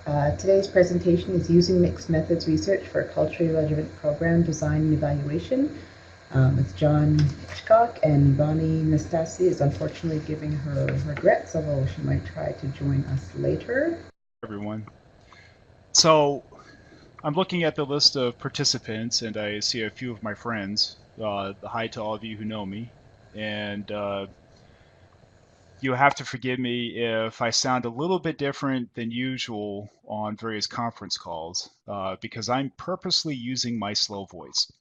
Today's presentation is using mixed methods research for culturally relevant program design and evaluation. It's John Hitchcock, and Bonnie Nastasi is unfortunately giving her regrets, although she might try to join us later. Everyone. So I'm looking at the list of participants and I see a few of my friends. Hi to all of you who know me. And you have to forgive me if I sound a little bit different than usual on various conference calls because I'm purposely using my slow voice.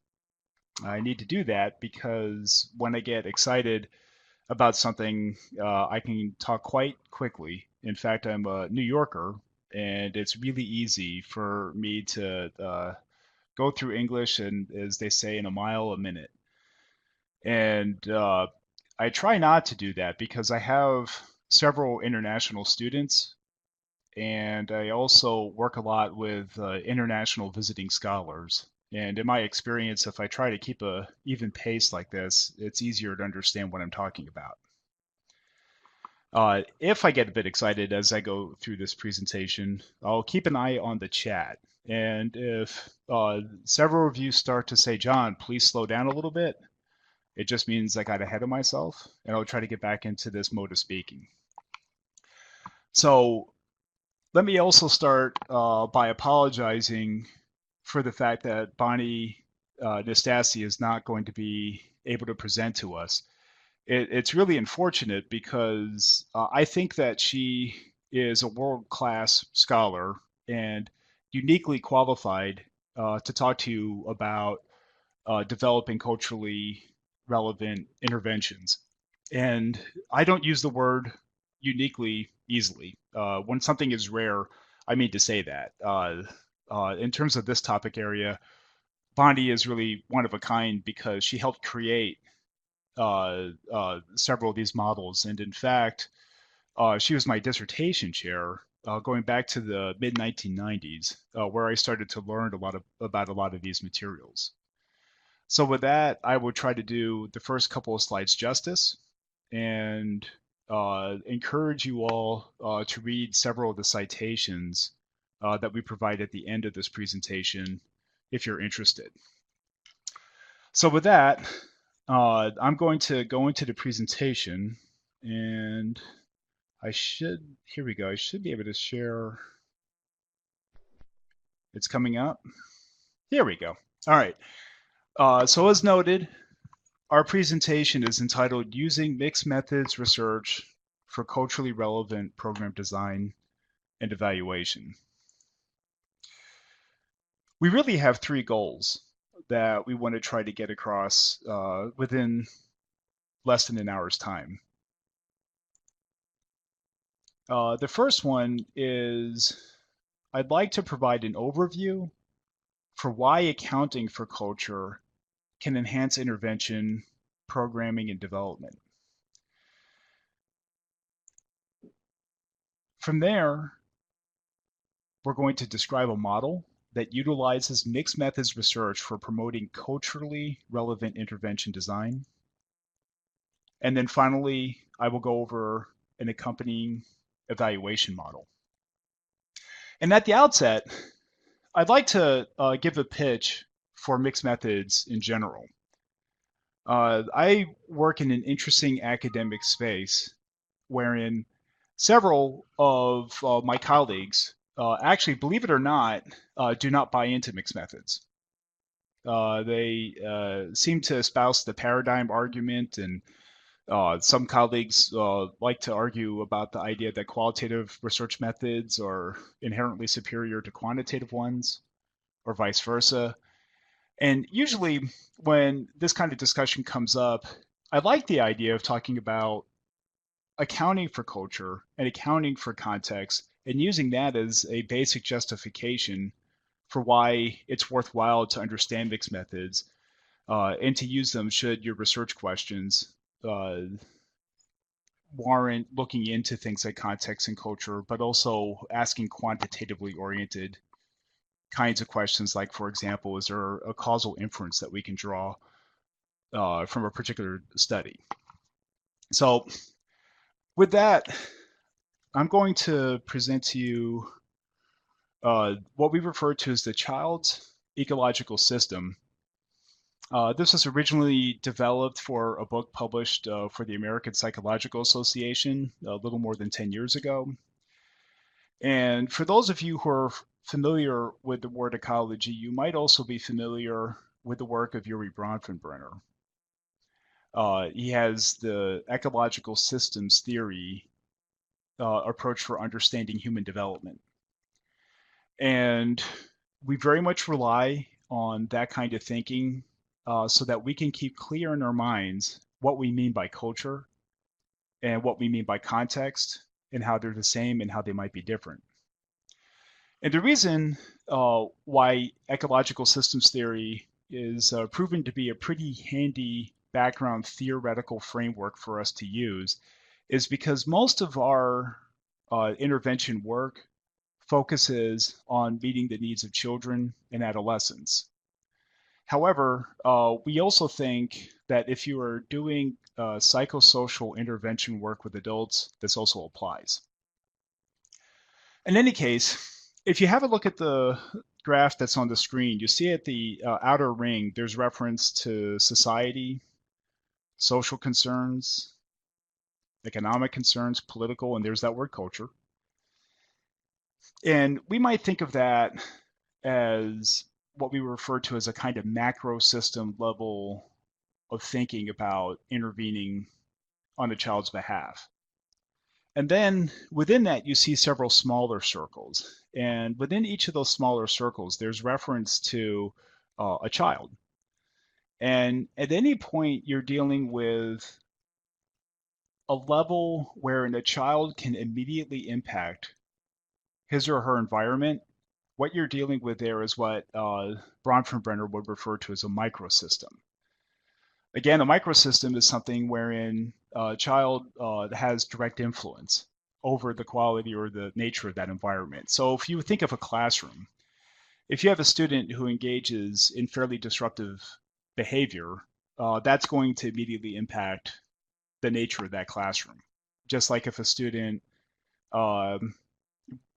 I need to do that because when I get excited about something, I can talk quite quickly. In fact, I'm a New Yorker, and it's really easy for me to go through English and, as they say, in a mile a minute. And I try not to do that because I have several international students, and I also work a lot with international visiting scholars. And in my experience, if I try to keep a even pace like this, it's easier to understand what I'm talking about. If I get a bit excited as I go through this presentation, I'll keep an eye on the chat. And if several of you start to say, John, please slow down a little bit, it just means I got ahead of myself, and I'll try to get back into this mode of speaking. So let me also start by apologizing for the fact that Bonnie Nastasi is not going to be able to present to us. It's really unfortunate because I think that she is a world-class scholar and uniquely qualified to talk to you about developing culturally relevant interventions. And I don't use the word uniquely easily. When something is rare, I mean to say that. In terms of this topic area, Bondi is really one of a kind because she helped create several of these models. And in fact, she was my dissertation chair going back to the mid 1990s, where I started to learn about a lot of these materials. So with that, I will try to do the first couple of slides justice and encourage you all to read several of the citations that we provide at the end of this presentation if you're interested. So with that, I'm going to go into the presentation, and here we go. I should be able to share. It's coming up. Here we go. All right. So as noted, our presentation is entitled Using Mixed Methods Research for Culturally Relevant Program Design and Evaluation. We really have three goals that we want to try to get across within less than an hour's time. The first one is I'd like to provide an overview for why accounting for culture can enhance intervention, programming, and development. From there, we're going to describe a model that utilizes mixed methods research for promoting culturally relevant intervention design. And then finally, I will go over an accompanying evaluation model. And at the outset, I'd like to give a pitch for mixed methods in general. I work in an interesting academic space wherein several of my colleagues actually, believe it or not, do not buy into mixed methods. They seem to espouse the paradigm argument, and some colleagues like to argue about the idea that qualitative research methods are inherently superior to quantitative ones, or vice versa. And usually, when this kind of discussion comes up, I like the idea of talking about accounting for culture and accounting for context and using that as a basic justification for why it's worthwhile to understand mixed methods and to use them should your research questions warrant looking into things like context and culture, but also asking quantitatively oriented kinds of questions like, for example, is there a causal inference that we can draw from a particular study? So with that, I'm going to present to you what we refer to as the child's ecological system. This was originally developed for a book published for the American Psychological Association a little more than 10 years ago. And for those of you who are familiar with the word ecology, you might also be familiar with the work of Yuri Bronfenbrenner. He has the ecological systems theory approach for understanding human development. And we very much rely on that kind of thinking so that we can keep clear in our minds what we mean by culture and what we mean by context and how they're the same and how they might be different. And the reason why ecological systems theory is proven to be a pretty handy background theoretical framework for us to use is because most of our intervention work focuses on meeting the needs of children and adolescents. However, we also think that if you are doing psychosocial intervention work with adults, this also applies. In any case, if you have a look at the graph that's on the screen, you see at the outer ring, there's reference to society, social concerns, economic concerns, political, and there's that word culture. And we might think of that as what we refer to as a kind of macro system level of thinking about intervening on a child's behalf. And then within that, you see several smaller circles. And within each of those smaller circles, there's reference to a child. And at any point, you're dealing with a level wherein a child can immediately impact his or her environment. What you're dealing with there is what Bronfenbrenner would refer to as a microsystem. Again, a microsystem is something wherein a child has direct influence over the quality or the nature of that environment. So if you think of a classroom, if you have a student who engages in fairly disruptive behavior, that's going to immediately impact the nature of that classroom. Just like if a student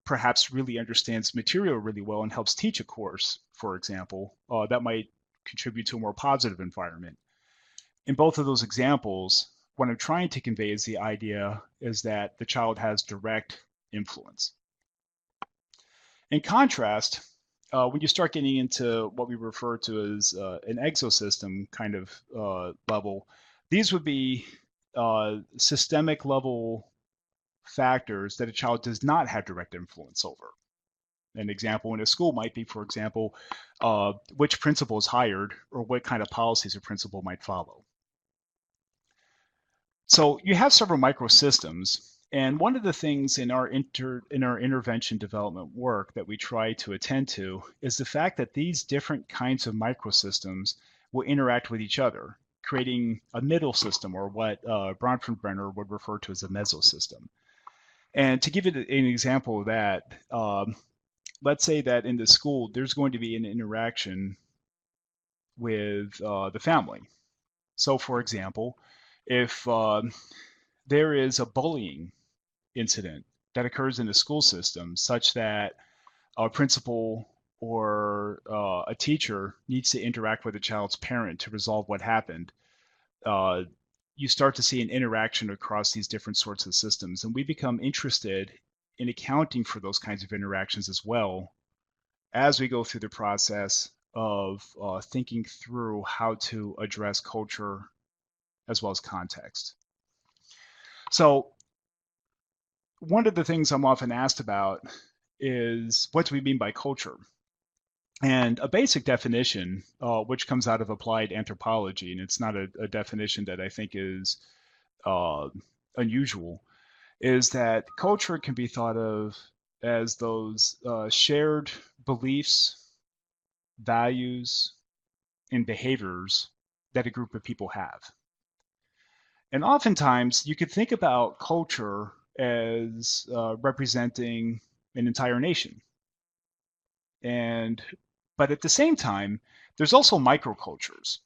perhaps really understands material really well and helps teach a course, for example, that might contribute to a more positive environment. In both of those examples, what I'm trying to convey is the idea is that the child has direct influence. In contrast, when you start getting into what we refer to as an exosystem kind of level, these would be systemic level factors that a child does not have direct influence over. An example in a school might be, for example, which principal is hired or what kind of policies a principal might follow. So you have several microsystems, and one of the things in our intervention development work that we try to attend to is the fact that these different kinds of microsystems will interact with each other, creating a middle system, or what Bronfenbrenner would refer to as a mesosystem. And to give it an example of that, let's say that in the school, there's going to be an interaction with the family. So for example, if there is a bullying incident that occurs in the school system such that a principal or a teacher needs to interact with a child's parent to resolve what happened, you start to see an interaction across these different sorts of systems. And we become interested in accounting for those kinds of interactions as well as we go through the process of thinking through how to address culture as well as context. So one of the things I'm often asked about is what do we mean by culture? And a basic definition, which comes out of applied anthropology, and it's not a definition that I think is unusual, is that culture can be thought of as those shared beliefs, values, and behaviors that a group of people have. And oftentimes you could think about culture as representing an entire nation. But at the same time, there's also microcultures.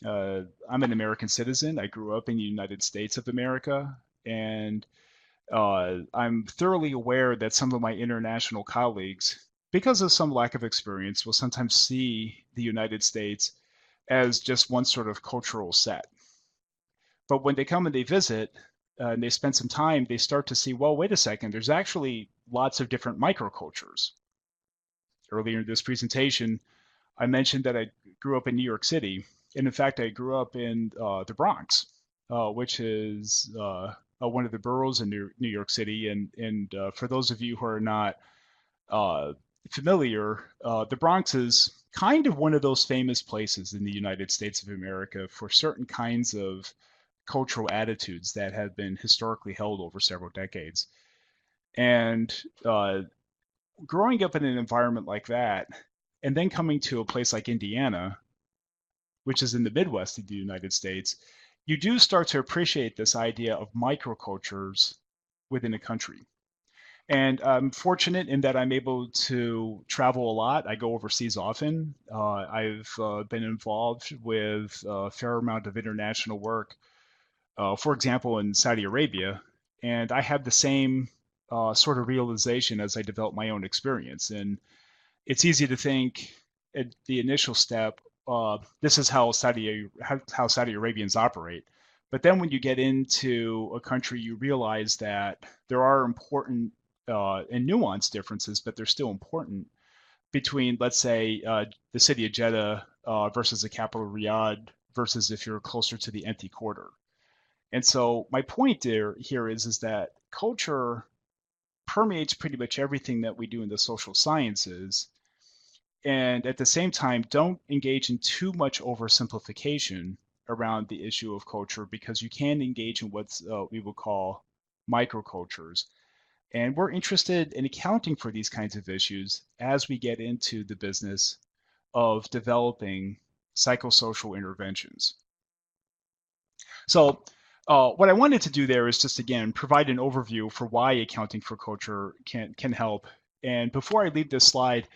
I'm an American citizen. I grew up in the United States of America, and I'm thoroughly aware that some of my international colleagues, because of some lack of experience, will sometimes see the United States as just one sort of cultural set. But when they come and they visit and they spend some time, they start to see, well, wait a second, there's actually lots of different microcultures. Earlier in this presentation, I mentioned that I grew up in New York City. And in fact, I grew up in the Bronx, which is one of the boroughs in New York City. And for those of you who are not uh, familiar, the Bronx is kind of one of those famous places in the United States of America for certain kinds of cultural attitudes that have been historically held over several decades. And growing up in an environment like that, and then coming to a place like Indiana, which is in the Midwest of the United States, you do start to appreciate this idea of microcultures within a country. And I'm fortunate in that I'm able to travel a lot. I go overseas often. I've been involved with a fair amount of international work, for example, in Saudi Arabia. And I have the same sort of realization as I develop my own experience. And it's easy to think at the initial step, this is how Saudi Arabians operate. But then when you get into a country, you realize that there are important and nuanced differences, but they're still important between, let's say, the city of Jeddah versus the capital Riyadh versus if you're closer to the empty quarter. And so my point here is that culture permeates pretty much everything that we do in the social sciences, and at the same time don't engage in too much oversimplification around the issue of culture, because you can engage in what we would call microcultures. And we're interested in accounting for these kinds of issues as we get into the business of developing psychosocial interventions. So what I wanted to do there is just, again, provide an overview for why accounting for culture can help. And before I leave this slide,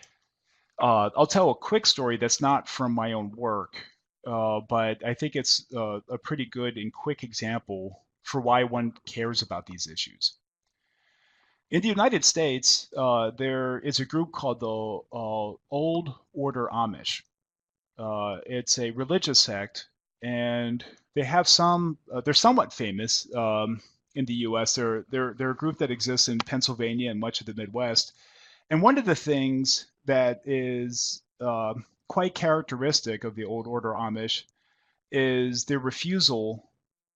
I'll tell a quick story that's not from my own work, but I think it's a pretty good and quick example for why one cares about these issues. In the United States, there is a group called the Old Order Amish. It's a religious sect, and they have they're somewhat famous in the U.S. They're a group that exists in Pennsylvania and much of the Midwest. And one of the things that is quite characteristic of the Old Order Amish is their refusal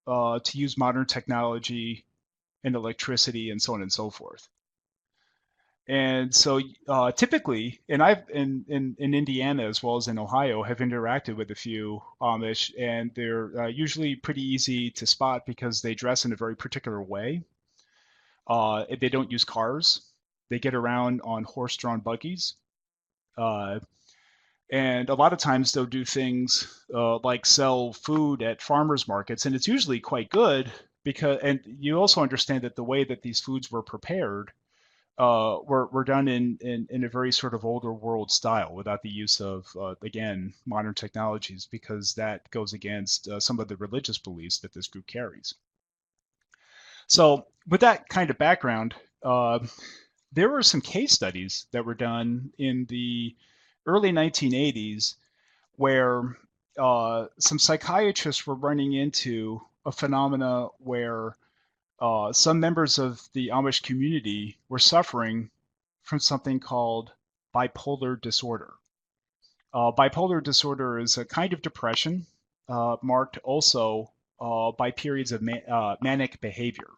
to use modern technology and electricity and so on and so forth. And so typically, and I've in Indiana as well as in Ohio have interacted with a few Amish, and they're usually pretty easy to spot because they dress in a very particular way. They don't use cars. They get around on horse-drawn buggies. Uh, and a lot of times they'll do things like sell food at farmers markets, and it's usually quite good because, and you also understand that the way that these foods were prepared were done in a very sort of older world style without the use of, again, modern technologies, because that goes against some of the religious beliefs that this group carries. So with that kind of background, there were some case studies that were done in the early 1980s where some psychiatrists were running into a phenomena where some members of the Amish community were suffering from something called bipolar disorder. Bipolar disorder is a kind of depression marked also by periods of manic behavior.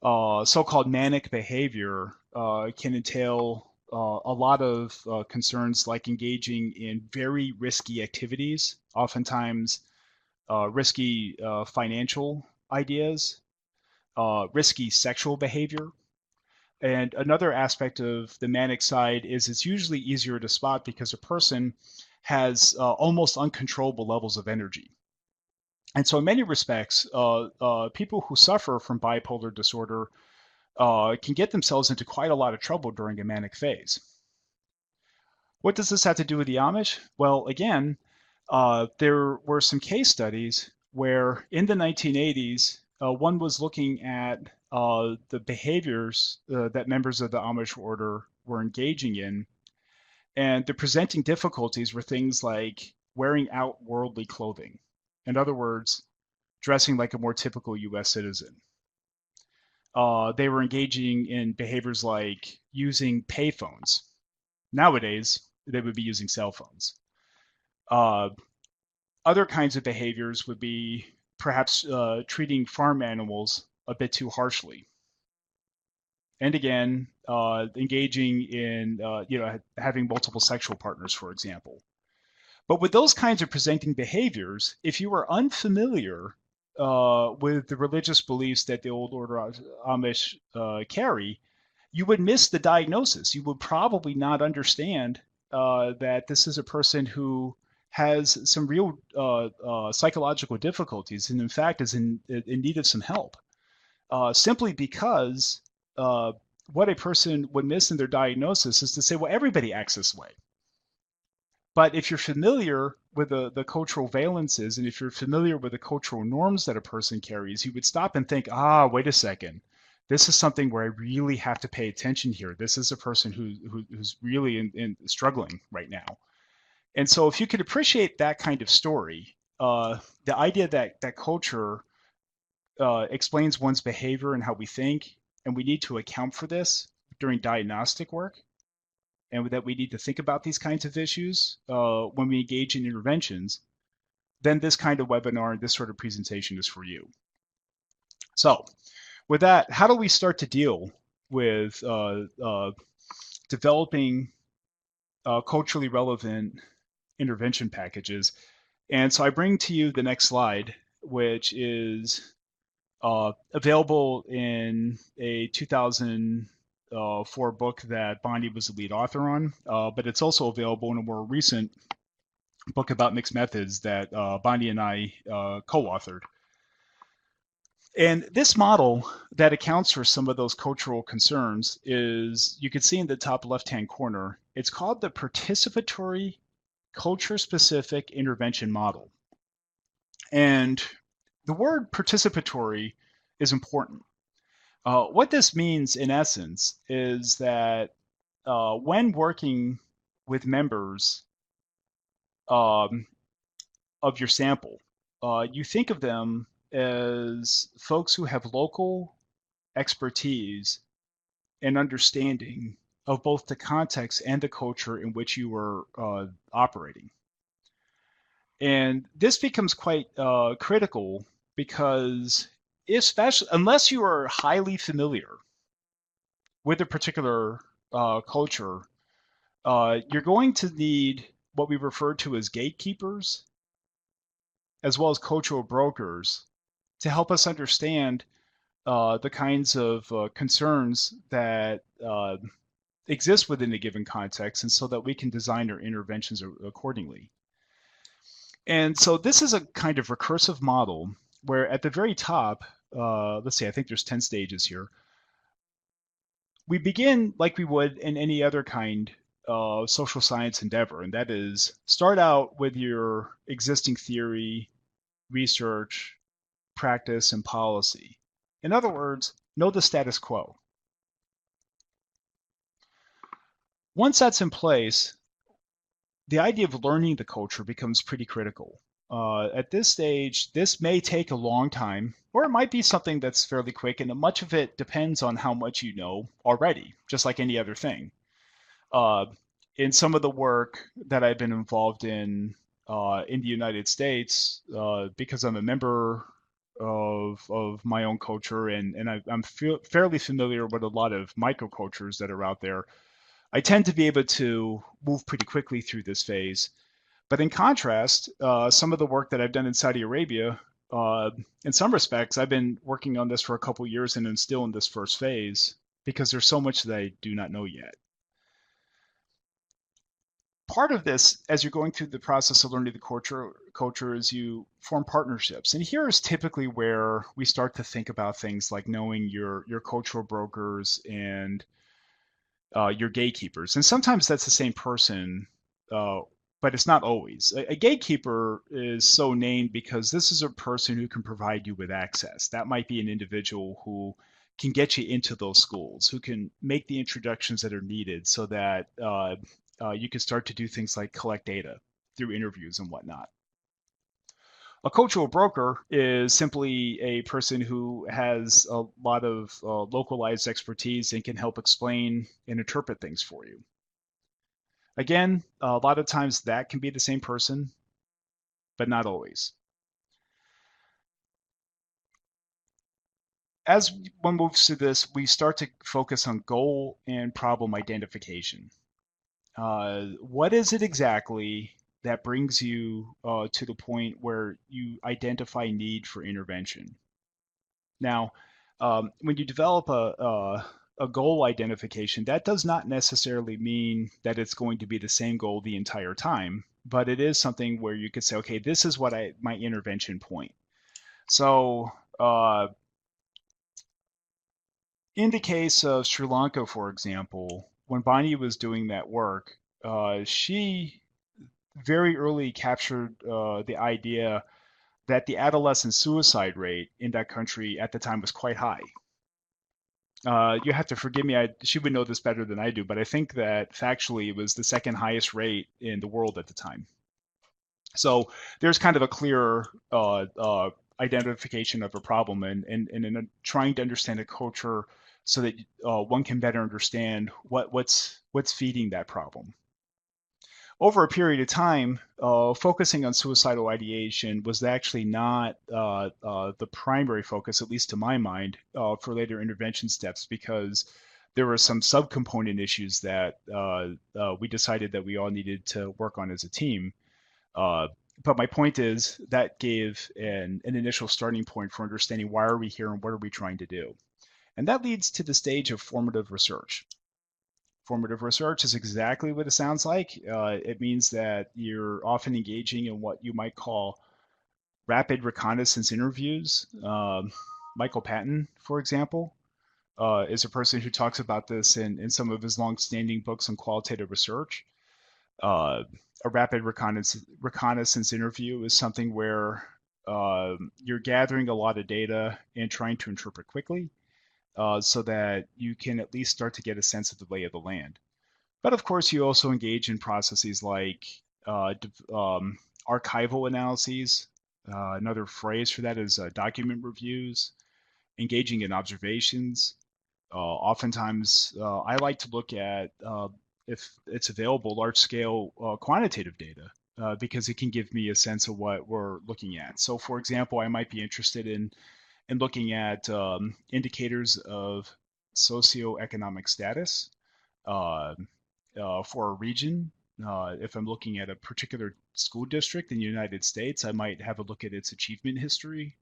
So-called manic behavior can entail a lot of concerns like engaging in very risky activities, oftentimes risky financial ideas, risky sexual behavior. And another aspect of the manic side is it's usually easier to spot because a person has almost uncontrollable levels of energy. And so in many respects, people who suffer from bipolar disorder can get themselves into quite a lot of trouble during a manic phase. What does this have to do with the Amish? Well, again, there were some case studies where in the 1980s, one was looking at the behaviors that members of the Amish order were engaging in. And the presenting difficulties were things like wearing outworldly clothing. In other words, dressing like a more typical US citizen. They were engaging in behaviors like using payphones. Nowadays, they would be using cell phones. Uh, Other kinds of behaviors would be perhaps treating farm animals a bit too harshly. And again, engaging in having multiple sexual partners, for example. But with those kinds of presenting behaviors, if you were unfamiliar with the religious beliefs that the Old Order Amish carry, you would miss the diagnosis. You would probably not understand that this is a person who has some real psychological difficulties and, in fact, is in need of some help. Simply because what a person would miss in their diagnosis is to say, well, everybody acts this way. But if you're familiar with the cultural valences, and if you're familiar with the cultural norms that a person carries, you would stop and think, wait a second. This is something where I really have to pay attention here. This is a person who's really in struggling right now. And so if you could appreciate that kind of story, the idea that culture explains one's behavior and how we think, and we need to account for this during diagnostic work, and that we need to think about these kinds of issues when we engage in interventions, then this kind of webinar and this sort of presentation is for you. So with that, how do we start to deal with developing culturally relevant intervention packages? And so I bring to you the next slide, which is available in a 2004 book that Bonnie was the lead author on, but it's also available in a more recent book about mixed methods that Bonnie and I co-authored. And this model that accounts for some of those cultural concerns is, you can see in the top left-hand corner, it's called the Participatory Culture-Specific Intervention Model. And the word participatory is important. What this means, in essence, is that when working with members of your sample, you think of them as folks who have local expertise and understanding of both the context and the culture in which you are operating. And this becomes quite critical because unless you are highly familiar with a particular culture, you're going to need what we refer to as gatekeepers, as well as cultural brokers, to help us understand the kinds of concerns that exist within a given context, and so that we can design our interventions accordingly. And so this is a kind of recursive model where at the very top, let's see, I think there's 10 stages here. We begin like we would in any other kind of social science endeavor, and that is start out with your existing theory, research, practice, and policy. In other words, know the status quo. Once that's in place, the idea of learning the culture becomes pretty critical. At this stage, this may take a long time, or it might be something that's fairly quick, and much of it depends on how much you know already, just like any other thing. In some of the work that I've been involved in the United States, because I'm a member of my own culture, and I'm fairly familiar with a lot of microcultures that are out there, I tend to be able to move pretty quickly through this phase. But in contrast, some of the work that I've done in Saudi Arabia, in some respects, I've been working on this for a couple years and I'm still in this first phase because there's so much that I do not know yet. Part of this, as you're going through the process of learning the culture is you form partnerships. And here is typically where we start to think about things like knowing your cultural brokers and your gatekeepers. And sometimes that's the same person, but it's not always. A gatekeeper is so named because this is a person who can provide you with access. That might be an individual who can get you into those schools, who can make the introductions that are needed so that you can start to do things like collect data through interviews and whatnot. A cultural broker is simply a person who has a lot of localized expertise and can help explain and interpret things for you. Again, a lot of times that can be the same person, but not always. As one moves to this, we start to focus on goal and problem identification. What is it exactly that brings you to the point where you identify need for intervention? Now, when you develop a goal identification, that does not necessarily mean that it's going to be the same goal the entire time, but it is something where you could say, okay, this is what my intervention point. So in the case of Sri Lanka, for example, when Bonnie was doing that work, she very early captured the idea that the adolescent suicide rate in that country at the time was quite high. You have to forgive me, she would know this better than I do, but I think that factually it was the second highest rate in the world at the time. So there's kind of a clear identification of a problem and in trying to understand a culture so that one can better understand what's feeding that problem. Over a period of time, focusing on suicidal ideation was actually not the primary focus, at least to my mind, for later intervention steps, because there were some subcomponent issues that we decided that we all needed to work on as a team. But my point is that gave an initial starting point for understanding why are we here and what are we trying to do. And that leads to the stage of formative research. Formative research is exactly what it sounds like. It means that you're often engaging in what you might call rapid reconnaissance interviews. Michael Patton, for example, is a person who talks about this in some of his long-standing books on qualitative research. A rapid reconnaissance interview is something where you're gathering a lot of data and trying to interpret quickly. So that you can at least start to get a sense of the lay of the land. But of course, you also engage in processes like archival analyses. Another phrase for that is document reviews, engaging in observations. Oftentimes, I like to look at, if it's available, large-scale quantitative data because it can give me a sense of what we're looking at. So, for example, I might be interested in looking at indicators of socioeconomic status for a region. If I'm looking at a particular school district in the United States, I might have a look at its achievement history.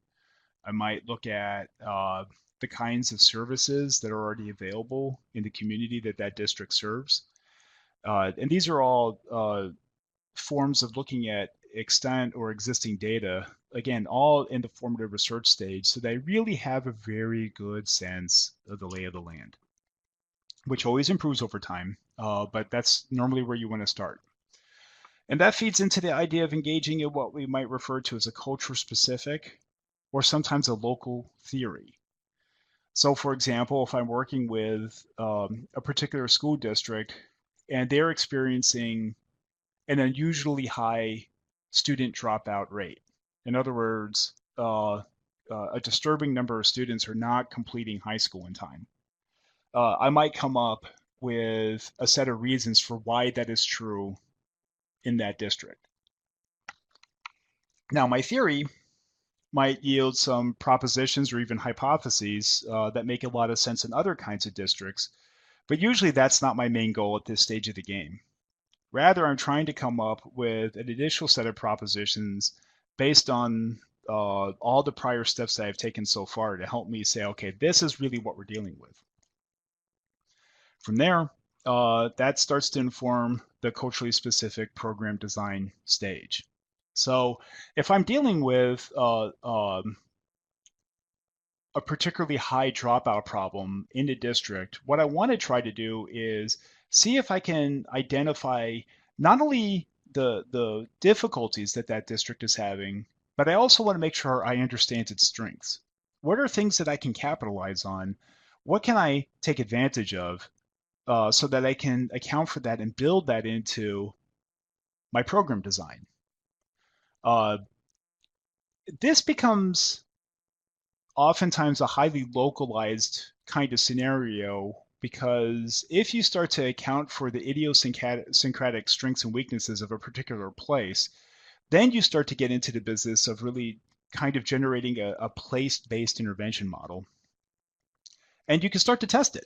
I might look at the kinds of services that are already available in the community that that district serves. And these are all forms of looking at extant or existing data, again, all in the formative research stage, so they really have a very good sense of the lay of the land, which always improves over time, but that's normally where you want to start. And that feeds into the idea of engaging in what we might refer to as a culture-specific or sometimes a local theory. So, for example, if I'm working with a particular school district and they're experiencing an unusually high student dropout rate. In other words, a disturbing number of students are not completing high school in time. I might come up with a set of reasons for why that is true in that district. Now, my theory might yield some propositions or even hypotheses that make a lot of sense in other kinds of districts, but usually that's not my main goal at this stage of the game. Rather, I'm trying to come up with an initial set of propositions based on all the prior steps that I've taken so far to help me say, okay, this is really what we're dealing with. From there, that starts to inform the culturally specific program design stage. So if I'm dealing with a particularly high dropout problem in a district, what I want to try to do is see if I can identify not only the difficulties that that district is having, but I also want to make sure I understand its strengths. What are things that I can capitalize on what can I take advantage of so that I can account for that and build that into my program design. Uh, this becomes oftentimes a highly localized kind of scenario because if you start to account for the idiosyncratic strengths and weaknesses of a particular place, then you start to get into the business of really kind of generating a place-based intervention model. And you can start to test it.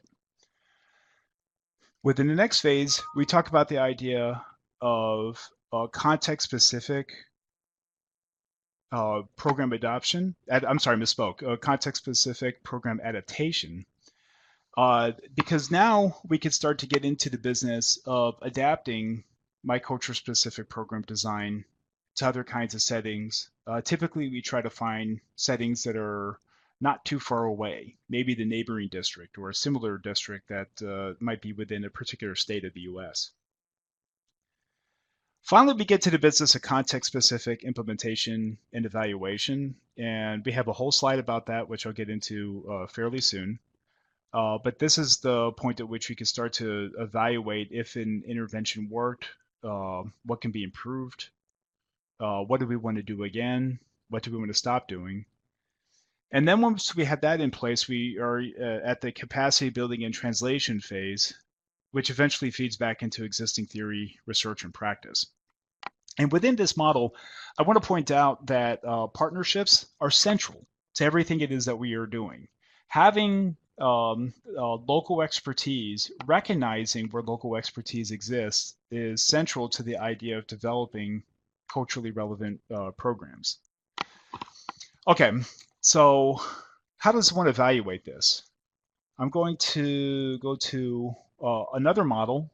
Within the next phase, we talk about the idea of context-specific program adoption. I'm sorry, misspoke. Context-specific program adaptation. Because now we can start to get into the business of adapting my culture-specific program design to other kinds of settings. Typically, we try to find settings that are not too far away, maybe the neighboring district or a similar district that might be within a particular state of the US. Finally, we get to the business of context-specific implementation and evaluation, and we have a whole slide about that, which I'll get into fairly soon. But this is the point at which we can start to evaluate if an intervention worked, what can be improved, what do we want to do again, what do we want to stop doing. And then once we have that in place, we are at the capacity building and translation phase, which eventually feeds back into existing theory, research, and practice. And within this model, I want to point out that partnerships are central to everything it is that we are doing. Having local expertise, recognizing where local expertise exists, is central to the idea of developing culturally relevant programs. Okay, so how does one evaluate this? I'm going to go to another model,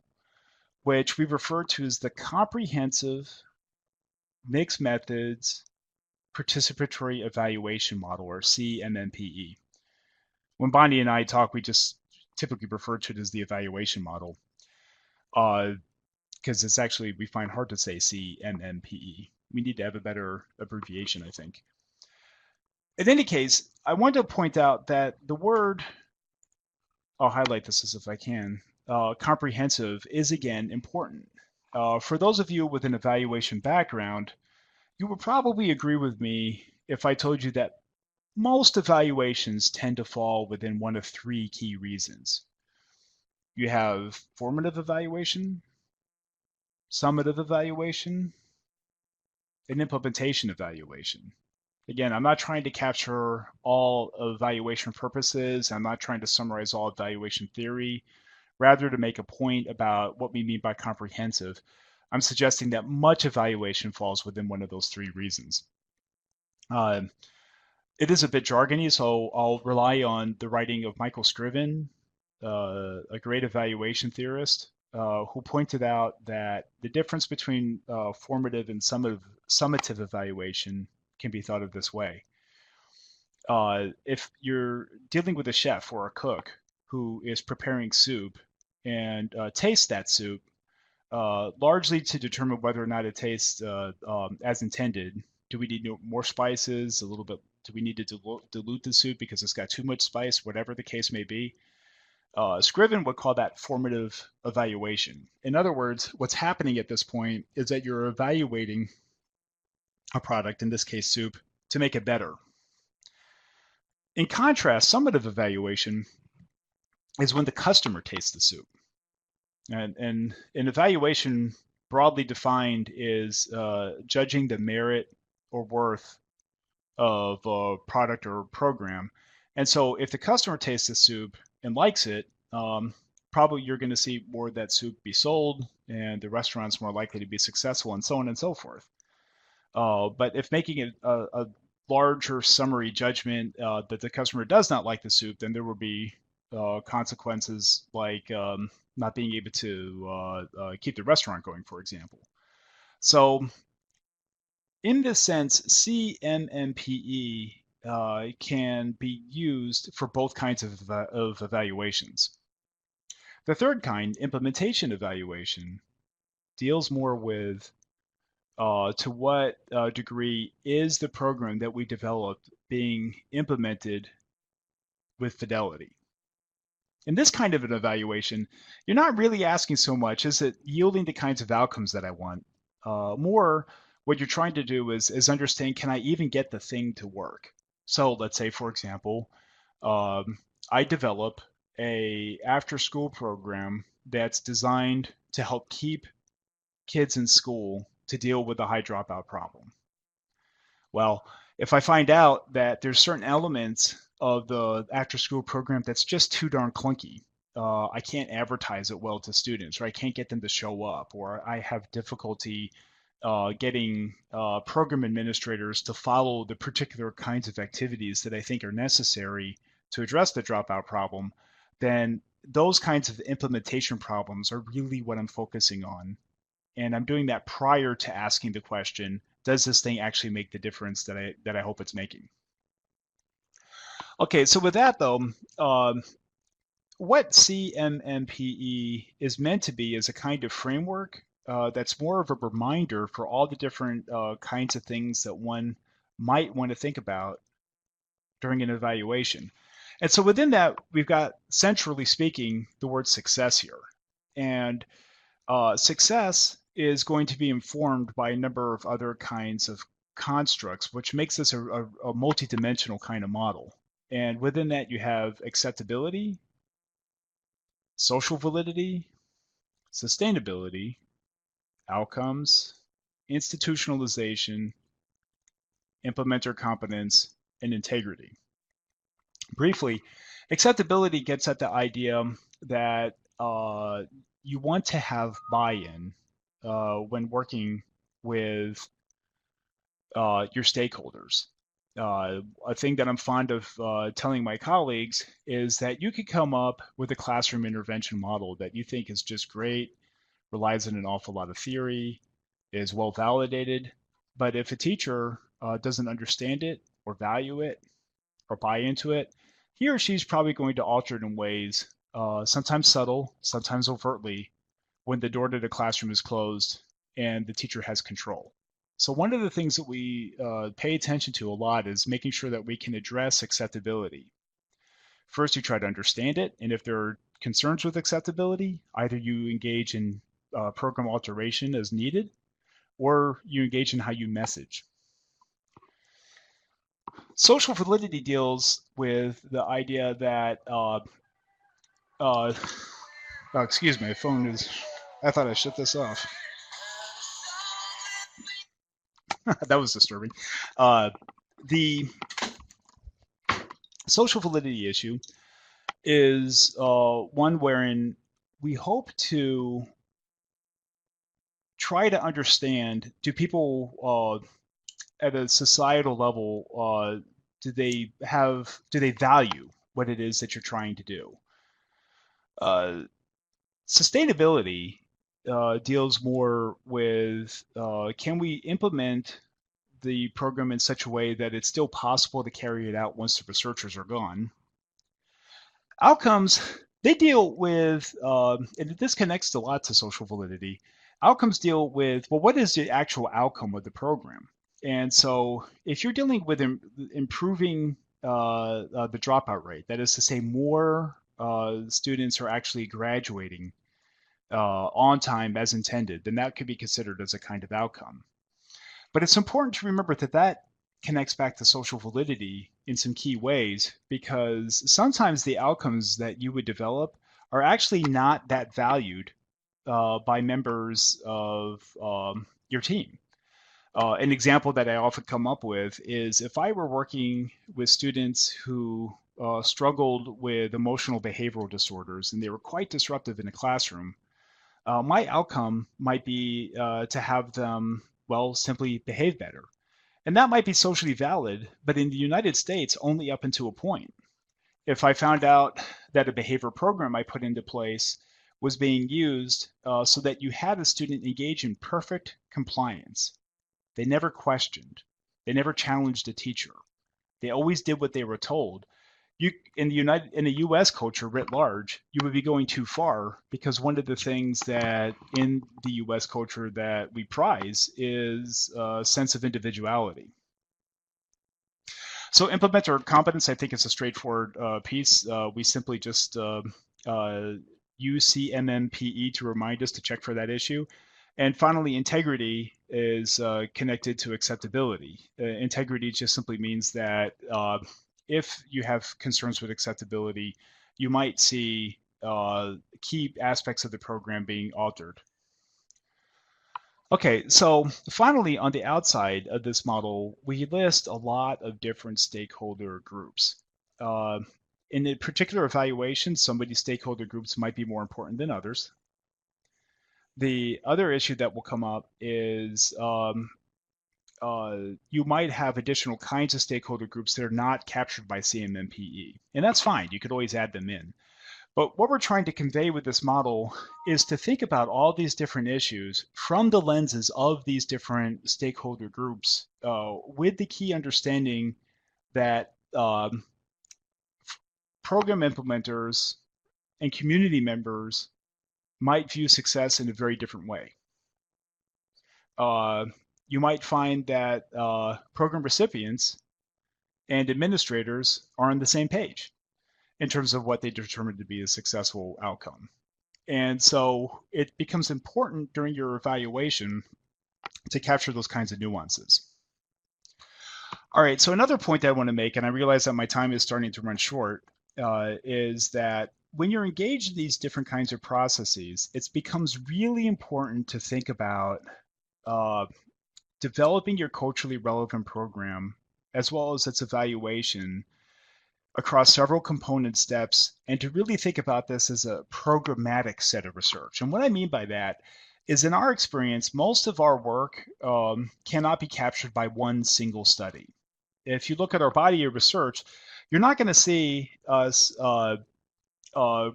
which we refer to as the comprehensive mixed methods participatory evaluation model, or CMMPE. When Bonnie and I talk, we just typically refer to it as the evaluation model because it's actually, we find hard to say CMMPE. We need to have a better abbreviation, I think. In any case, I want to point out that the word, I'll highlight this as if I can, comprehensive is again important. For those of you with an evaluation background, you would probably agree with me if I told you that most evaluations tend to fall within one of three key reasons. You have formative evaluation, summative evaluation, and implementation evaluation. Again, I'm not trying to capture all evaluation purposes. I'm not trying to summarize all evaluation theory. Rather, to make a point about what we mean by comprehensive, I'm suggesting that much evaluation falls within one of those three reasons. It is a bit jargony, so I'll rely on the writing of Michael Scriven, a great evaluation theorist, who pointed out that the difference between formative and summative evaluation can be thought of this way. If you're dealing with a chef or a cook who is preparing soup and tastes that soup, largely to determine whether or not it tastes as intended, do we need more spices, a little bit, do we need to dilute the soup because it's got too much spice, whatever the case may be. Scriven would call that formative evaluation. In other words, what's happening at this point is that you're evaluating a product, in this case soup, to make it better. In contrast, summative evaluation is when the customer tastes the soup. And an evaluation, broadly defined, is judging the merit or worth of a product or program. And so if the customer tastes the soup and likes it, probably you're going to see more of that soup be sold and the restaurant's more likely to be successful, and so on and so forth. But if making it a larger summary judgment that the customer does not like the soup, then there will be consequences like not being able to keep the restaurant going, for example. So in this sense, CMMPE can be used for both kinds of evaluations. The third kind, implementation evaluation, deals more with to what degree is the program that we developed being implemented with fidelity. In this kind of an evaluation, you're not really asking so much, is it yielding the kinds of outcomes that I want? More, what you're trying to do is understand, can I even get the thing to work? So let's say, for example, I develop a after-school program that's designed to help keep kids in school to deal with the high dropout problem. Well, if I find out that there's certain elements of the after school program that's just too darn clunky, I can't advertise it well to students, or I can't get them to show up, or I have difficulty getting program administrators to follow the particular kinds of activities that I think are necessary to address the dropout problem, then those kinds of implementation problems are really what I'm focusing on. And I'm doing that prior to asking the question, does this thing actually make the difference that I hope it's making? Okay, so with that though, what CMMPE is meant to be is a kind of framework that's more of a reminder for all the different kinds of things that one might want to think about during an evaluation. And so within that, we've got, centrally speaking, the word success here. And success is going to be informed by a number of other kinds of constructs, which makes this a multi-dimensional kind of model. And within that, you have acceptability, social validity, sustainability, outcomes, institutionalization, implementer competence, and integrity. Briefly, acceptability gets at the idea that you want to have buy-in when working with your stakeholders. A thing that I'm fond of telling my colleagues is that you could come up with a classroom intervention model that you think is just great, relies on an awful lot of theory, is well validated, but if a teacher doesn't understand it or value it or buy into it, he or she's probably going to alter it in ways, sometimes subtle, sometimes overtly, when the door to the classroom is closed and the teacher has control. So one of the things that we pay attention to a lot is making sure that we can address acceptability. First, you try to understand it, and if there are concerns with acceptability, either you engage in program alteration as needed, or you engage in how you message. Social validity deals with the idea that, oh, excuse me, my phone is, I thought I shut this off. That was disturbing. The social validity issue is one wherein we hope to try to understand, do people at a societal level, do they value what it is that you're trying to do? Sustainability deals more with, can we implement the program in such a way that it's still possible to carry it out once the researchers are gone? Outcomes, they deal with, and this connects a lot to social validity. Outcomes deal with, well, what is the actual outcome of the program? And so if you're dealing with improving the dropout rate, that is to say more students are actually graduating on time as intended, then that could be considered as a kind of outcome. But it's important to remember that that connects back to social validity in some key ways, because sometimes the outcomes that you would develop are actually not that valued by members of your team. An example that I often come up with is if I were working with students who struggled with emotional behavioral disorders and they were quite disruptive in the classroom, my outcome might be to have them, well, simply behave better. And that might be socially valid, but in the United States, only up until a point. If I found out that a behavior program I put into place was being used so that you had a student engage in perfect compliance, they never questioned, they never challenged a teacher, they always did what they were told. You, in the U.S. culture writ large, you would be going too far, because one of the things that in the U.S. culture that we prize is a sense of individuality. So implementer competence, I think, is a straightforward piece. We simply just UCMMPE to remind us to check for that issue. And finally, integrity is connected to acceptability. Integrity just simply means that if you have concerns with acceptability, you might see key aspects of the program being altered. Okay, so finally, on the outside of this model, we list a lot of different stakeholder groups. In a particular evaluation, some of these stakeholder groups might be more important than others. The other issue that will come up is you might have additional kinds of stakeholder groups that are not captured by CMMPE, and that's fine. You could always add them in. But what we're trying to convey with this model is to think about all these different issues from the lenses of these different stakeholder groups, with the key understanding that program implementers and community members might view success in a very different way. You might find that program recipients and administrators are on the same page in terms of what they determine to be a successful outcome. And so it becomes important during your evaluation to capture those kinds of nuances. All right, so another point that I want to make, and I realize that my time is starting to run short, is that when you're engaged in these different kinds of processes, it becomes really important to think about developing your culturally relevant program as well as its evaluation across several component steps, and to really think about this as a programmatic set of research. And what I mean by that is, in our experience, most of our work cannot be captured by one single study. If you look at our body of research, you're not going to see us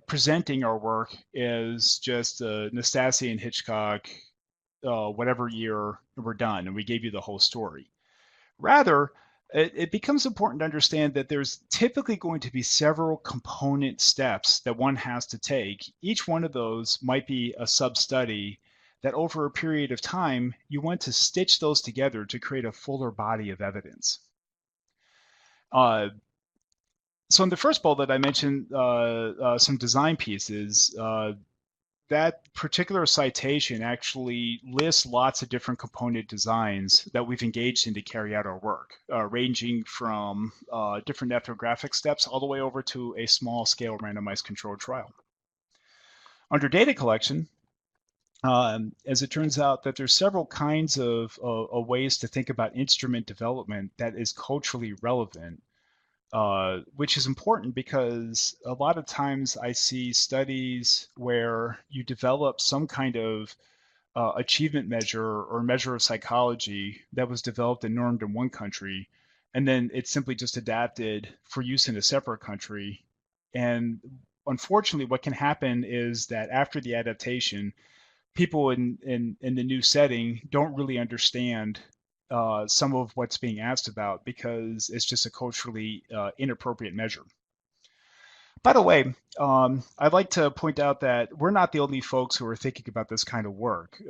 presenting our work as just Nastasi and Hitchcock, whatever year we're done, and we gave you the whole story. Rather, it becomes important to understand that there's typically going to be several component steps that one has to take. Each one of those might be a sub-study that over a period of time, you want to stitch those together to create a fuller body of evidence. So in the first bullet, I mentioned some design pieces. That particular citation actually lists lots of different component designs that we've engaged in to carry out our work, ranging from different ethnographic steps all the way over to a small scale randomized controlled trial. Under data collection, as it turns out that there's several kinds of ways to think about instrument development that is culturally relevant, which is important because a lot of times I see studies where you develop some kind of achievement measure or measure of psychology that was developed and normed in one country, and then it's simply just adapted for use in a separate country. And unfortunately, what can happen is that after the adaptation, people in the new setting don't really understand some of what's being asked about because it's just a culturally inappropriate measure. By the way, I'd like to point out that we're not the only folks who are thinking about this kind of work.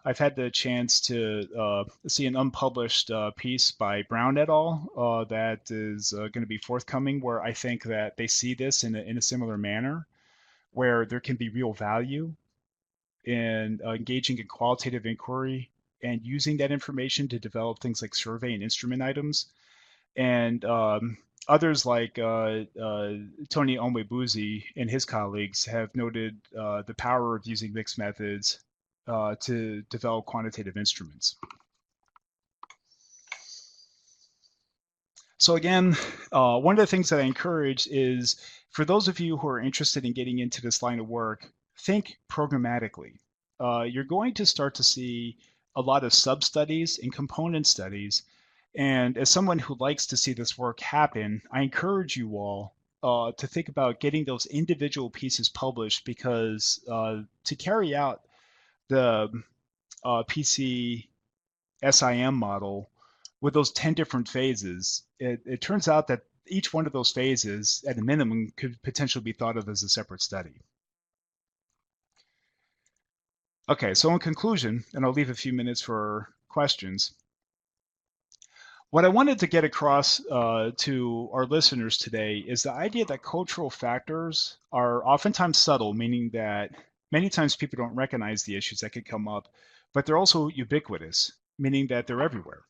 I've had the chance to see an unpublished piece by Brown et al. That is going to be forthcoming, where I think that they see this in a similar manner, where there can be real value in engaging in qualitative inquiry and using that information to develop things like survey and instrument items. And others like Tony Onwebuzi and his colleagues have noted the power of using mixed methods to develop quantitative instruments. So again, one of the things that I encourage is, for those of you who are interested in getting into this line of work, think programmatically. You're going to start to see a lot of sub-studies and component studies. And as someone who likes to see this work happen, I encourage you all to think about getting those individual pieces published, because to carry out the PC SIM model with those 10 different phases, it turns out that each one of those phases, at a minimum, could potentially be thought of as a separate study. Okay, so in conclusion, and I'll leave a few minutes for questions, What I wanted to get across to our listeners today is the idea that cultural factors are oftentimes subtle, meaning that many times people don't recognize the issues that could come up, but they're also ubiquitous, meaning that they're everywhere.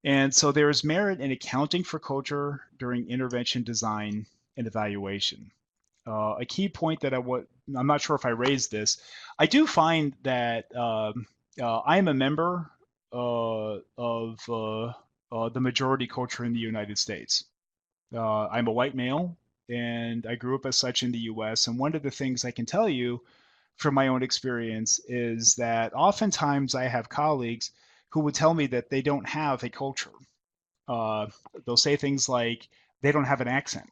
And so there is merit in accounting for culture during intervention design and evaluation. A key point that I'm not sure if I raised this, I do find that I am a member of the majority culture in the United States. I'm a white male, and I grew up as such in the US. And one of the things I can tell you from my own experience is that oftentimes I have colleagues who would tell me that they don't have a culture. Uh, they'll say things like they don't have an accent.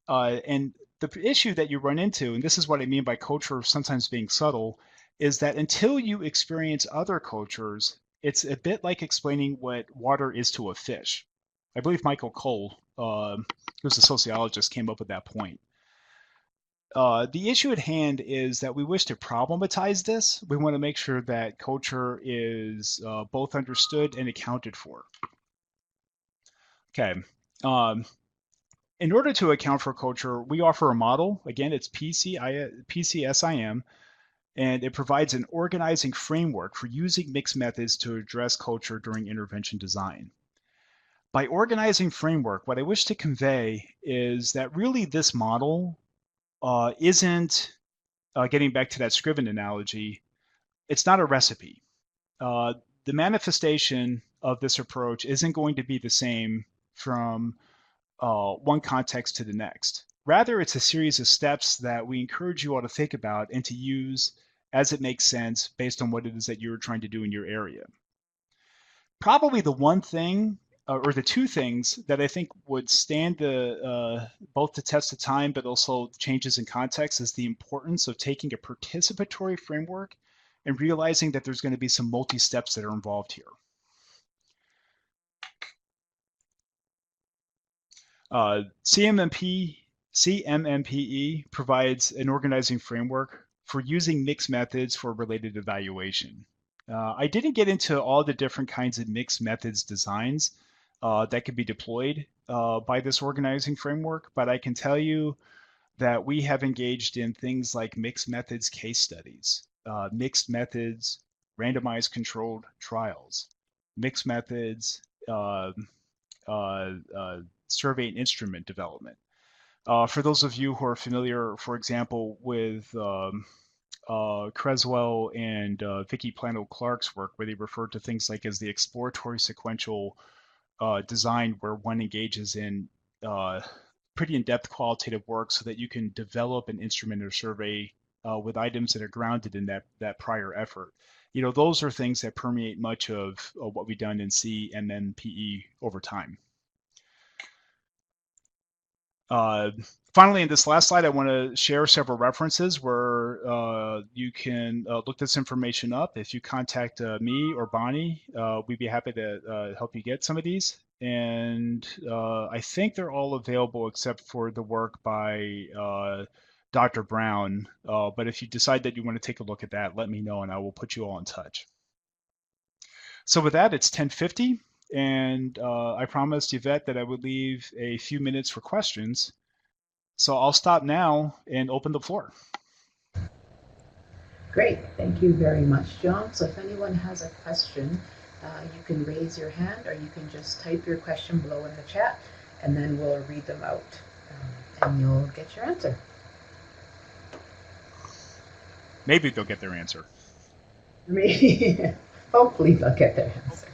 And the issue that you run into, and this is what I mean by culture sometimes being subtle, is that until you experience other cultures, it's a bit like explaining what water is to a fish. I believe Michael Cole, who's a sociologist, came up with that point. The issue at hand is that we wish to problematize this. We want to make sure that culture is both understood and accounted for. Okay. Um, in order to account for culture, we offer a model. Again, it's PCSIM, and it provides an organizing framework for using mixed methods to address culture during intervention design. By organizing framework, what I wish to convey is that really this model isn't, getting back to that Scriven analogy, it's not a recipe. The manifestation of this approach isn't going to be the same from one context to the next. Rather, it's a series of steps that we encourage you all to think about and to use as it makes sense based on what it is that you're trying to do in your area. Probably the one thing, or the two things that I think would stand both the test of time, but also changes in context, is the importance of taking a participatory framework and realizing that there's going to be some multi-steps that are involved here. CMMPE provides an organizing framework for using mixed methods for related evaluation. I didn't get into all the different kinds of mixed methods designs that could be deployed by this organizing framework, but I can tell you that we have engaged in things like mixed methods case studies, mixed methods randomized controlled trials, mixed methods survey and instrument development. For those of you who are familiar, for example, with Creswell and Vicki Plano-Clark's work, where they refer to things like as the exploratory sequential design, where one engages in pretty in-depth qualitative work so that you can develop an instrument or survey with items that are grounded in that prior effort. You know, those are things that permeate much of what we've done in CMMPE over time. Finally, in this last slide, I want to share several references where you can look this information up. If you contact me or Bonnie, we'd be happy to help you get some of these. And I think they're all available except for the work by Dr. Brown. But if you decide that you want to take a look at that, let me know and I will put you all in touch. So with that, it's 10:50. And I promised Yvette that I would leave a few minutes for questions. So I'll stop now and open the floor. Great, thank you very much, John. So if anyone has a question, you can raise your hand or you can just type your question below in the chat and then we'll read them out and you'll get your answer. Maybe they'll get their answer. Maybe, hopefully they'll get their answer.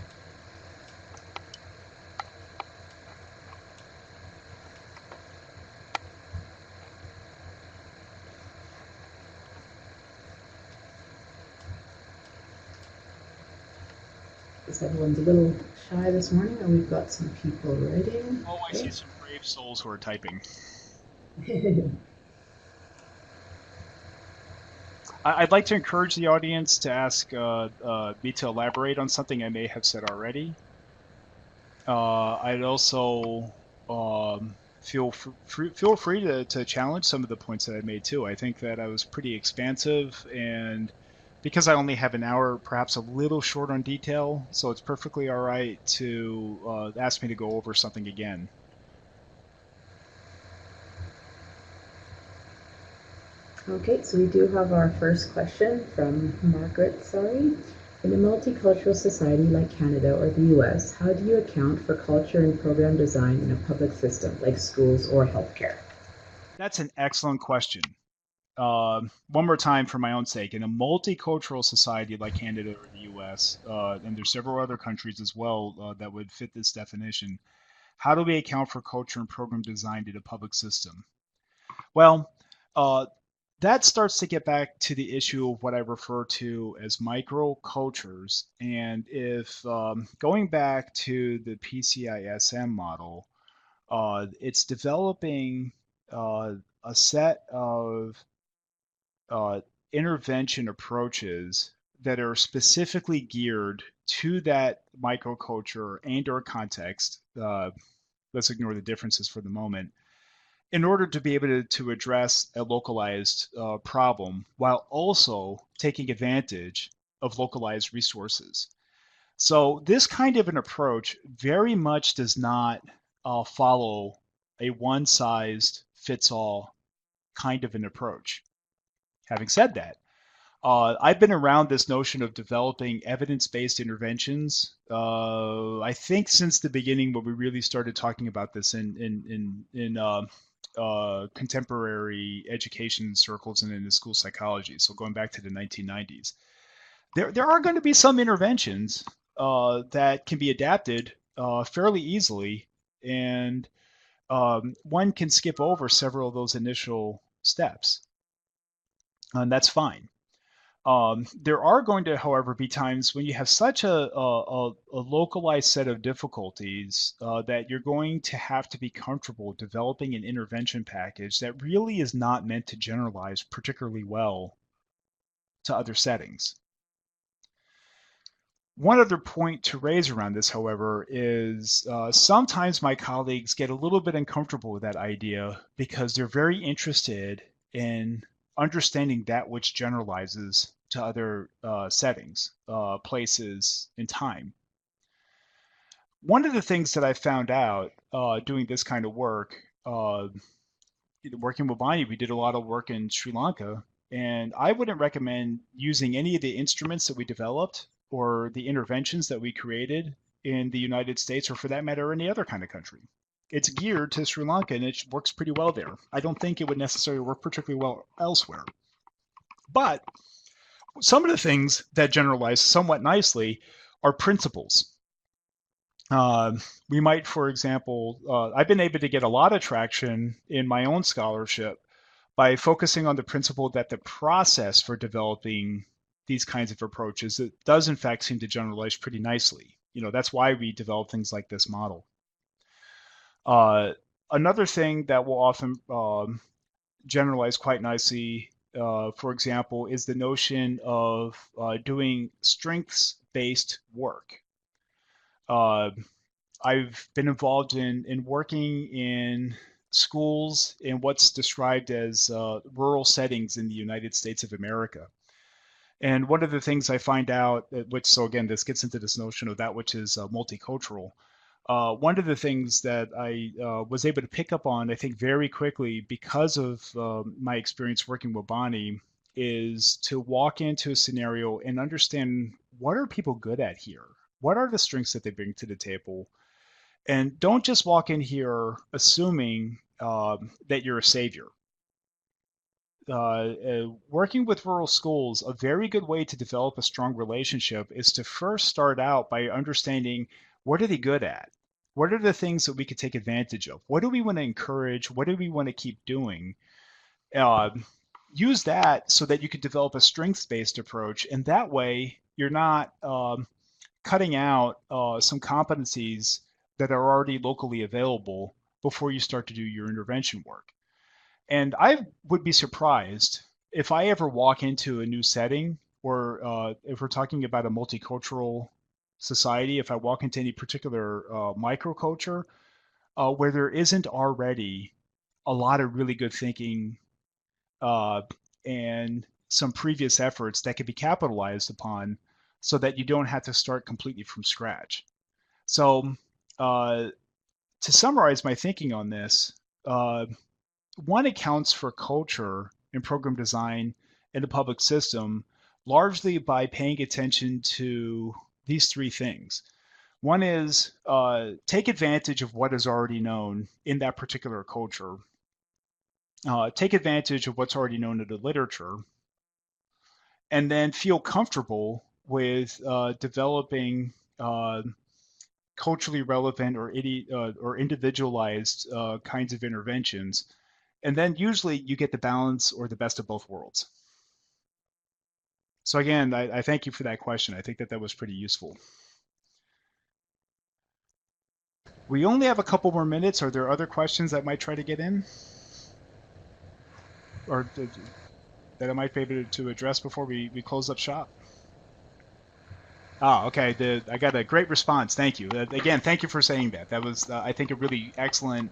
Guess everyone's a little shy this morning, and we've got some people writing. Oh, I see some brave souls who are typing. I'd like to encourage the audience to ask me to elaborate on something I may have said already. I'd also feel free to challenge some of the points that I made too. I think that I was pretty expansive and Because I only have an hour, perhaps a little short on detail, so it's perfectly all right to ask me to go over something again. Okay, so we do have our first question from Margaret. Sorry. In a multicultural society like Canada or the US, how do you account for culture and program design in a public system like schools or healthcare? That's an excellent question. One more time for my own sake. In a multicultural society like Canada or the US, and there's several other countries as well that would fit this definition, how do we account for culture and program design in a public system? Well, uh, that starts to get back to the issue of what I refer to as microcultures. And if going back to the PCISM model, it's developing a set of uh, intervention approaches that are specifically geared to that microculture and or context. Let's ignore the differences for the moment in order to be able to address a localized problem while also taking advantage of localized resources. So this kind of an approach very much does not follow a one-size-fits-all kind of an approach. Having said that, I've been around this notion of developing evidence-based interventions. I think since the beginning, when we really started talking about this in contemporary education circles and in the school psychology. So going back to the 1990s, there are going to be some interventions that can be adapted fairly easily, and one can skip over several of those initial steps, and that's fine. There are going to, however, be times when you have such a localized set of difficulties that you're going to have to be comfortable developing an intervention package that really is not meant to generalize particularly well to other settings. One other point to raise around this, however, is sometimes my colleagues get a little bit uncomfortable with that idea because they're very interested in understanding that which generalizes to other settings, places, and time. One of the things that I found out doing this kind of work, working with Bonnie, we did a lot of work in Sri Lanka, and I wouldn't recommend using any of the instruments that we developed or the interventions that we created in the United States, or for that matter, any other kind of country. It's geared to Sri Lanka and it works pretty well there. I don't think it would necessarily work particularly well elsewhere. But some of the things that generalize somewhat nicely are principles. We might, for example, I've been able to get a lot of traction in my own scholarship by focusing on the principle that the process for developing these kinds of approaches, it does in fact seem to generalize pretty nicely. That's why we develop things like this model. Another thing that will often generalize quite nicely, for example, is the notion of doing strengths-based work. I've been involved in working in schools in what's described as rural settings in the United States of America. And one of the things I find out, so again, this gets into this notion of that which is multicultural. One of the things that I was able to pick up on, I think, very quickly because of my experience working with Bonnie, is to walk into a scenario and understand what are people good at here? What are the strengths that they bring to the table? And don't just walk in here assuming that you're a savior. Working with rural schools, a very good way to develop a strong relationship is to first start out by understanding what are they good at? What are the things that we could take advantage of? What do we want to encourage? What do we want to keep doing? Uh, Use that so that you can develop a strengths-based approach, and that way you're not cutting out some competencies that are already locally available before you start to do your intervention work. And I would be surprised if I ever walk into a new setting, or if we're talking about a multicultural society, if I walk into any particular microculture where there isn't already a lot of really good thinking uh, and some previous efforts that can be capitalized upon so that you don't have to start completely from scratch. So to summarize my thinking on this, one accounts for culture in program design in the public system largely by paying attention to these three things. One is take advantage of what is already known in that particular culture. Take advantage of what's already known in the literature, and then feel comfortable with developing culturally relevant or individualized kinds of interventions. And then usually you get the balance or the best of both worlds. So again, I thank you for that question. I think that was pretty useful. We only have a couple more minutes. Are there other questions that might try to get in? Or that I might be able to address before we close up shop? Ah, okay. I got a great response. Thank you. Again, thank you for saying that. That was, I think, a really excellent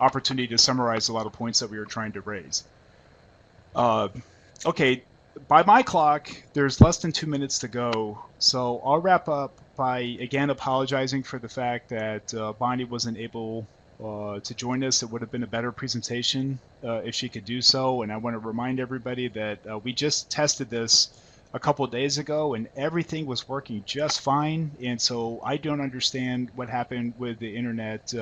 opportunity to summarize a lot of points that we were trying to raise. Okay, by my clock, there's less than 2 minutes to go, so I'll wrap up by, again, apologizing for the fact that Bonnie wasn't able to join us. It would have been a better presentation if she could do so, and I want to remind everybody that we just tested this a couple of days ago, and everything was working just fine, and so I don't understand what happened with the internet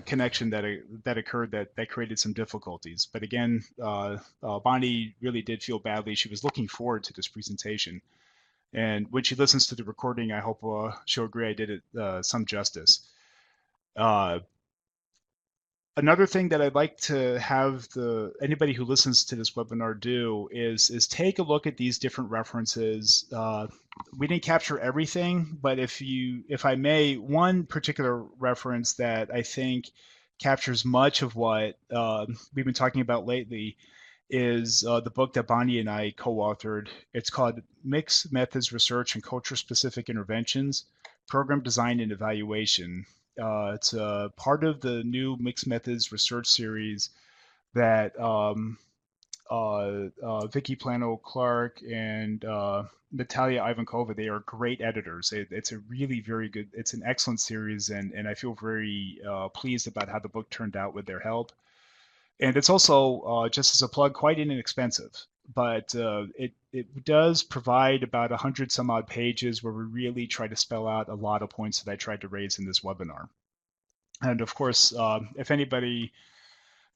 connection that occurred that created some difficulties. But again, Bonnie really did feel badly. She was looking forward to this presentation. And when she listens to the recording, I hope she'll agree I did it some justice. Another thing that I'd like to have anybody who listens to this webinar do is take a look at these different references. We didn't capture everything, but if I may, one particular reference that I think captures much of what we've been talking about lately is the book that Bonnie and I co-authored. It's called Mixed Methods Research and Culture-Specific Interventions, Program Design and Evaluation. It's part of the new Mixed Methods Research series that Vicky Plano-Clark and Natalia Ivankova, they are great editors. It's a really very good, it's an excellent series, and I feel very pleased about how the book turned out with their help. And it's also, just as a plug, quite inexpensive, but it does provide about 100 some odd pages where we really try to spell out a lot of points that I tried to raise in this webinar. And of course, if anybody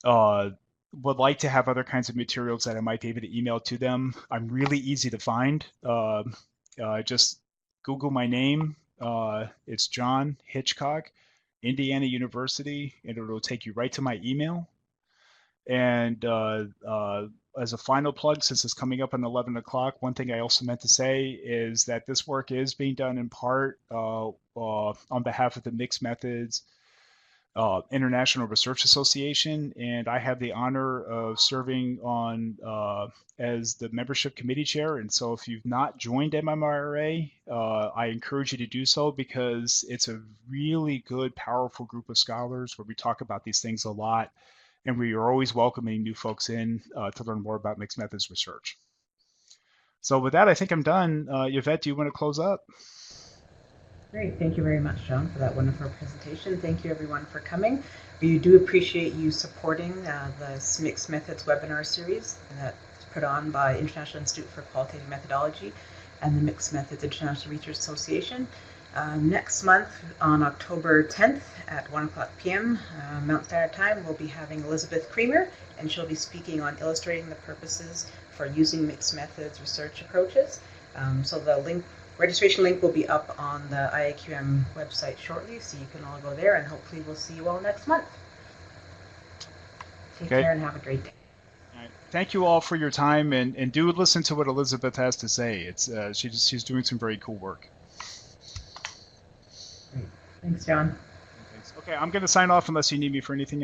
would like to have other kinds of materials that I might be able to email to them, I'm really easy to find. Just Google my name. It's John Hitchcock, Indiana University, and it'll take you right to my email. And as a final plug, since it's coming up on 11 o'clock, one thing I also meant to say is that this work is being done in part on behalf of the Mixed Methods International Research Association, and I have the honor of serving on as the membership committee chair. And so if you've not joined MMRA, I encourage you to do so, because it's a really good, powerful group of scholars where we talk about these things a lot. And we are always welcoming new folks in to learn more about mixed methods research. So with that, I think I'm done. Yvette, do you want to close up? Great. Thank you very much, John, for that wonderful presentation. Thank you, everyone, for coming. We do appreciate you supporting the Mixed Methods webinar series that's put on by International Institute for Qualitative Methodology and the Mixed Methods International Research Association. Next month, on October 10th at 1 o'clock p.m. Mountain Standard Time, we'll be having Elizabeth Creamer, and she'll be speaking on illustrating the purposes for using mixed methods research approaches. So the registration link will be up on the IIQM website shortly, so you can all go there, and hopefully we'll see you all next month. Take care and have a great day. All right. Thank you all for your time, and do listen to what Elizabeth has to say. It's she's doing some very cool work. Great. Thanks, John. Thanks. Okay, I'm going to sign off unless you need me for anything.